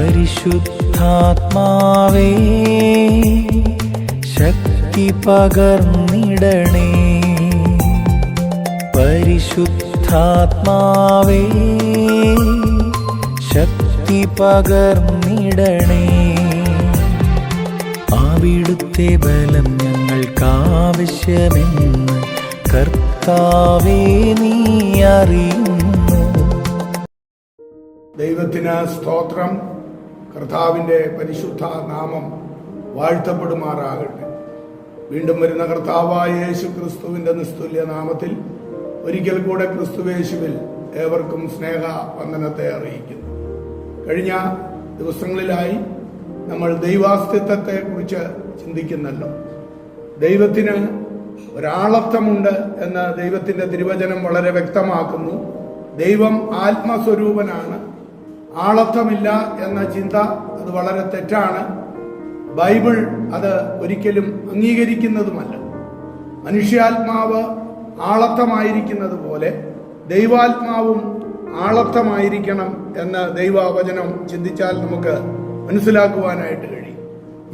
പരിശുദ്ധാത്മാവേ ശക്തി പകർന്നിടണേ. പരിശുദ്ധാത്മാവേ ശക്തി പകർന്നിടണേ. അവിടുത്തെ ബലം ഞങ്ങൾക്കാവശ്യമെന്ന് കർത്താവേ നീ അറിയുന്നു. ദൈവത്തിന് സ്തോത്രം. കർത്താവിൻ്റെ പരിശുദ്ധ നാമം വാഴ്ത്തപ്പെടുമാറാകട്ടെ. വീണ്ടും വരുന്ന കർത്താവായ യേശു ക്രിസ്തുവിൻ്റെ നിസ്തുല്യ നാമത്തിൽ ഒരിക്കൽ കൂടെ ക്രിസ്തുവേശുവിൽ ഏവർക്കും സ്നേഹ വന്ദനത്തെ അറിയിക്കുന്നു. കഴിഞ്ഞ ദിവസങ്ങളിലായി നമ്മൾ ദൈവാസ്തിത്വത്തെ കുറിച്ച് ചിന്തിക്കുന്നല്ലോ. ദൈവത്തിന് ഒരാളത്വമുണ്ട് എന്ന് ദൈവത്തിൻ്റെ തിരുവചനം വളരെ വ്യക്തമാക്കുന്നു. ദൈവം ആത്മസ്വരൂപനാണ്. ആളത്വമില്ല എന്ന ചിന്ത അത് വളരെ തെറ്റാണ്. ബൈബിൾ അത് ഒരിക്കലും അംഗീകരിക്കുന്നതുമല്ല. മനുഷ്യാത്മാവ് ആളത്വമായിരിക്കുന്നത് പോലെ ദൈവാത്മാവും ആളത്വമായിരിക്കണം എന്ന് ദൈവവചനം ചിന്തിച്ചാൽ നമുക്ക് മനസ്സിലാക്കുവാനായിട്ട് കഴിയും.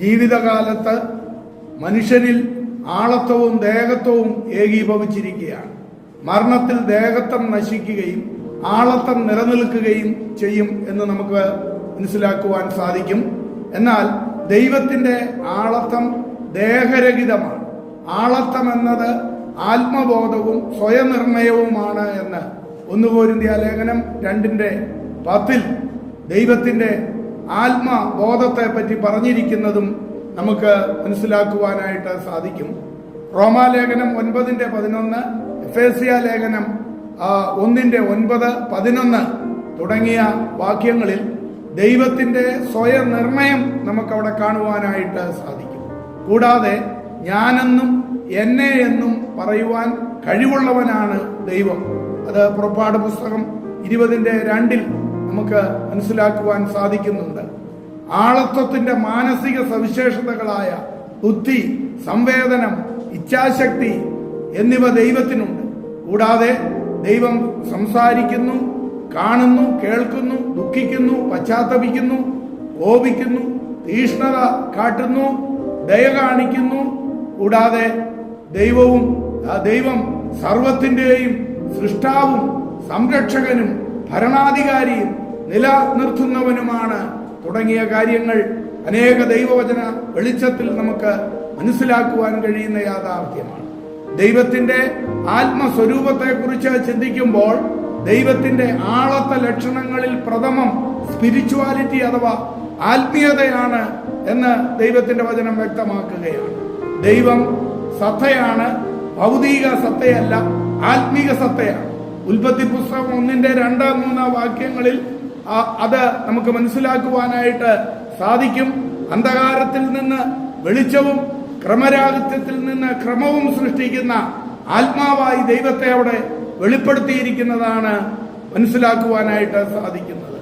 ജീവിതകാലത്ത് മനുഷ്യനിൽ ആളത്വവും ദേഹത്വവും ഏകീഭവിച്ചിരിക്കുകയാണ്. മരണത്തിൽ ദേഹത്വം നശിക്കുകയും ആളത്വം നിലനിൽക്കുകയും ചെയ്യും എന്ന് നമുക്ക് മനസ്സിലാക്കുവാൻ സാധിക്കും. എന്നാൽ ദൈവത്തിന്റെ ആളത്വം ദേഹരഹിതമാണ്. ആളത്വം എന്നത് ആത്മബോധവും സ്വയനിർണയവുമാണ് എന്ന് 1 കൊരിന്ത്യർ ലേഖനം 2:10 ദൈവത്തിന്റെ ആത്മബോധത്തെ പറ്റി പറഞ്ഞിരിക്കുന്നതും നമുക്ക് മനസ്സിലാക്കുവാനായിട്ട് സാധിക്കും. റോമാലേഖനം 9:11, എഫേസ്യ ലേഖനം 1:9, 11 തുടങ്ങിയ വാക്യങ്ങളിൽ ദൈവത്തിന്റെ സ്വയനിർണയം നമുക്കവിടെ കാണുവാനായിട്ട് സാധിക്കും. കൂടാതെ ഞാനെന്നും എന്നെ എന്നും പറയുവാൻ കഴിവുള്ളവനാണ് ദൈവം. അത് പുറപ്പാട് പുസ്തകം 20:2 നമുക്ക് മനസ്സിലാക്കുവാൻ സാധിക്കുന്നുണ്ട്. ആളത്വത്തിന്റെ മാനസിക സവിശേഷതകളായ ബുദ്ധി, സംവേദനം, ഇച്ഛാശക്തി എന്നിവ ദൈവത്തിനുണ്ട്. കൂടാതെ ദൈവം സംസാരിക്കുന്നു, കാണുന്നു, കേൾക്കുന്നു, ദുഃഖിക്കുന്നു, പശ്ചാത്തപിക്കുന്നു, കോപിക്കുന്നു, തീഷ്ണത കാട്ടുന്നു, ദയ കാണിക്കുന്നു. കൂടാതെ ദൈവം സർവത്തിന്റെയും സൃഷ്ടാവും സംരക്ഷകനും ഭരണാധികാരിയും നിലനിർത്തുന്നവനുമാണ് തുടങ്ങിയ കാര്യങ്ങൾ അനേക ദൈവവചന വെളിച്ചത്തിൽ നമുക്ക് മനസ്സിലാക്കുവാൻ കഴിയുന്ന യാഥാർത്ഥ്യമാണ്. ദൈവത്തിന്റെ ആത്മസ്വരൂപത്തെ കുറിച്ച് ചിന്തിക്കുമ്പോൾ ദൈവത്തിന്റെ ആളത്ത ലക്ഷണങ്ങളിൽ പ്രഥമം സ്പിരിച്വാലിറ്റി അഥവാ ആത്മീയതയാണ് എന്ന് ദൈവത്തിന്റെ വചനം വ്യക്തമാക്കുകയാണ്. ദൈവം സത്തയാണ്, ഭൗതിക സത്തയല്ല, ആത്മീക സത്തയാണ്. ഉൽപ്പത്തി പുസ്തകം 1:2-3 വാക്യങ്ങളിൽ അത് നമുക്ക് മനസ്സിലാക്കുവാനായിട്ട് സാധിക്കും. അന്ധകാരത്തിൽ നിന്ന് വെളിച്ചവും ക്രമരാഹിത്യത്തിൽ നിന്ന് ക്രമവും സൃഷ്ടിക്കുന്ന ആത്മാവായി ദൈവത്തെ അവിടെ വെളിപ്പെടുത്തിയിരിക്കുന്നതാണ് മനസ്സിലാക്കുവാനായിട്ട് സാധിക്കുന്നത്.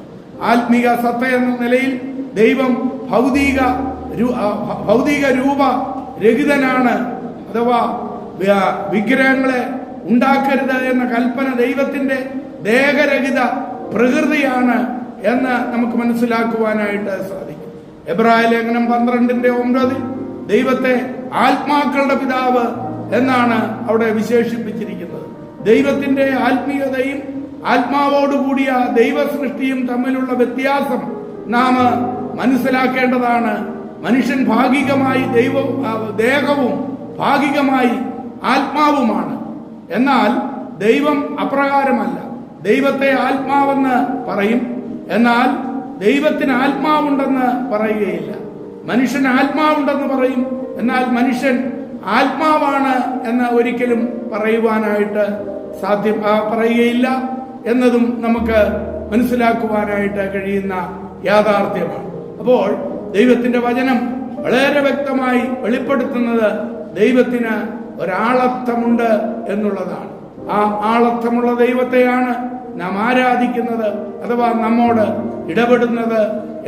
ആത്മീക സത്ത എന്ന നിലയിൽ ദൈവം ഭൗതിക രൂപ രഹിതനാണ്. അഥവാ വിഗ്രഹങ്ങളെ ഉണ്ടാക്കരുത് എന്ന കൽപ്പന ദൈവത്തിന്റെ ദേഹരഹിത പ്രകൃതിയാണ് എന്ന് നമുക്ക് മനസ്സിലാക്കുവാനായിട്ട് സാധിക്കും. എബ്രായ ലേഖനം 12:9 ദൈവത്തെ ആത്മാക്കളുടെ പിതാവ് എന്നാണ് അവിടെ വിശേഷിപ്പിച്ചിരിക്കുന്നത്. ദൈവത്തിന്റെ ആത്മീയതയും ആത്മാവോടുകൂടിയ ദൈവസൃഷ്ടിയും തമ്മിലുള്ള വ്യത്യാസം നാം മനസ്സിലാക്കേണ്ടതാണ്. മനുഷ്യൻ ഭാഗികമായി ദേഹവും ഭാഗികമായി ആത്മാവുമാണ്. എന്നാൽ ദൈവം അപ്രകാരമല്ല. ദൈവത്തെ ആത്മാവെന്ന് പറയും, എന്നാൽ ദൈവത്തിന് ആത്മാവുണ്ടെന്ന് പറയുകയില്ല. മനുഷ്യൻ ആത്മാവുണ്ടെന്ന് പറയും, എന്നാൽ മനുഷ്യൻ ആത്മാവാണ് എന്ന് ഒരിക്കലും പറയുവാനായിട്ട് പറയുകയില്ല എന്നതും നമുക്ക് മനസ്സിലാക്കുവാനായിട്ട് കഴിയുന്ന യാഥാർത്ഥ്യമാണ്. അപ്പോൾ ദൈവത്തിന്റെ വചനം വളരെ വ്യക്തമായി വെളിപ്പെടുത്തുന്നത് ദൈവത്തിന് ഒരാളത്വമുണ്ട് എന്നുള്ളതാണ്. ആ ആളത്വമുള്ള ദൈവത്തെയാണ് നാം ആരാധിക്കുന്നത് അഥവാ നമ്മോട് ഇടപെടുന്നത്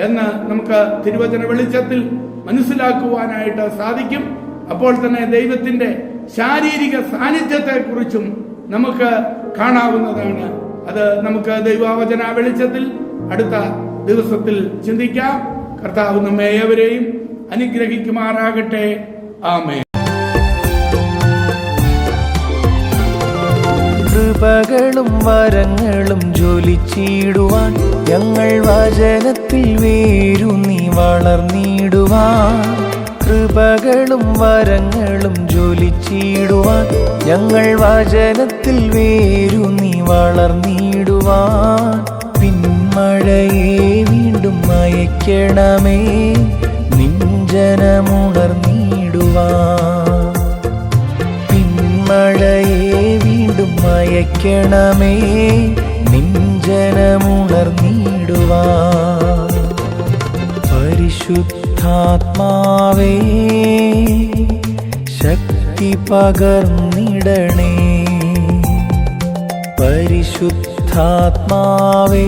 എന്ന് നമുക്ക് തിരുവചന വെളിച്ചത്തിൽ മനസ്സിലാക്കുവാനായിട്ട് സാധിക്കും. അപ്പോൾ തന്നെ ദൈവത്തിന്റെ ശാരീരിക സാന്നിധ്യത്തെ കുറിച്ചും നമുക്ക് കാണാവുന്നതാണ്. അത് നമുക്ക് ദൈവവചന വെളിച്ചത്തിൽ അടുത്ത ദിവസത്തിൽ ചിന്തിക്കാം. കർത്താവ് നമ്മെ ഏവരെയും അനുഗ്രഹിക്കുമാറാകട്ടെ. ആമേൻ. കൃപകളും വരങ്ങളും ജ്വലിച്ചിടുവാൻ ഞങ്ങൾ വചനത്തിൽ വേരൂന്നി വളർന്നിടുവാൻ. കൃപകളും വരങ്ങളും ജ്വലിച്ചിടുവാൻ ഞങ്ങൾ വചനത്തിൽ വേരൂന്നി വളർന്നിടുവാൻ. പിന്മഴയെ വീണ്ടും അയക്കണമേ നിഞ്ചനമുണർന്നിടുവാൻ. പിന്മഴയെ വീണ്ടും അയക്കണമേ നിഞ്ചനമുണർന്നിടുവാൻ. പരിശുദ്ധാത്മാവേ ശക്തി പകർന്നിടണേ. പരിശുദ്ധാത്മാവേ